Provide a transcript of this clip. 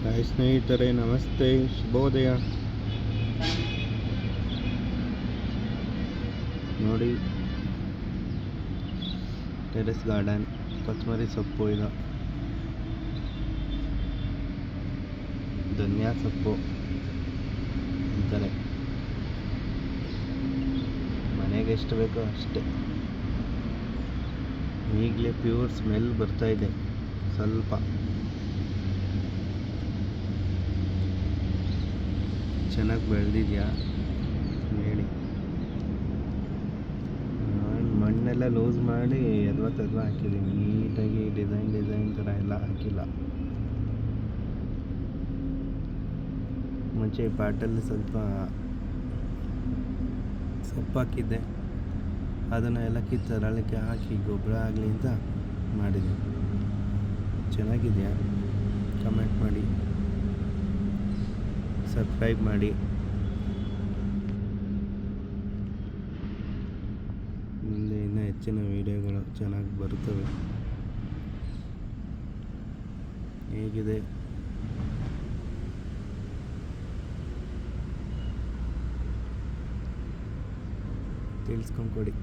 Hi ಸ್ನೇಹಿತರೆ, ನಮಸ್ತೆ, ಶುಭೋದಯ. ನೋಡಿ, ಟೆರೆಸ್ ಗಾರ್ಡನ್, ಕೊತ್ತಂಬರಿ ಸೊಪ್ಪು, ಇದು ಧನಿಯಾ ಸೊಪ್ಪು ಅಂತಾರೆ. ಮನೆಗೆ ಎಷ್ಟು ಬೇಕೋ ಅಷ್ಟೇ. ಈಗಲೇ ಪ್ಯೂರ್ ಸ್ಮೆಲ್ ಬರ್ತಾ ಇದೆ. ಸ್ವಲ್ಪ ಚೆನ್ನಾಗಿ ಬೆಳೆದಿದೆಯಾ ಹೇಳಿ. ನಾನು ಮಣ್ಣೆಲ್ಲ ಲೂಸ್ ಮಾಡಿ ಎದ್ವಾ ಹಾಕಿದ್ದೀನಿ. ನೀಟಾಗಿ ಡಿಸೈನ್ ಥರ ಎಲ್ಲ ಹಾಕಿಲ್ಲ. ಮುಂಚೆ ಪಾಟಲ್ಲಿ ಸ್ವಲ್ಪ ಸೊಪ್ಪು ಹಾಕಿದ್ದೆ, ಅದನ್ನು ಎಲ್ಲ ಕಿತ್ತರಳಕ್ಕೆ ಹಾಕಿ ಗೊಬ್ಬರ ಆಗಲಿ ಅಂತ ಮಾಡಿದ್ದೀನಿ. ಚೆನ್ನಾಗಿದೆಯಾ? ಕಮೆಂಟ್ ಮಾಡಿ, ಸಬ್ಸ್ಕ್ರೈಬ್ ಮಾಡಿ. ಮುಂದೆ ಇನ್ನೂ ಹೆಚ್ಚಿನ ವಿಡಿಯೋಗಳು ಚೆನ್ನಾಗಿ ಬರುತ್ತವೆ. ಹೇಗಿದೆ ತಿಳಿಸ್ಕೊಂಡು ಕೊಡಿ.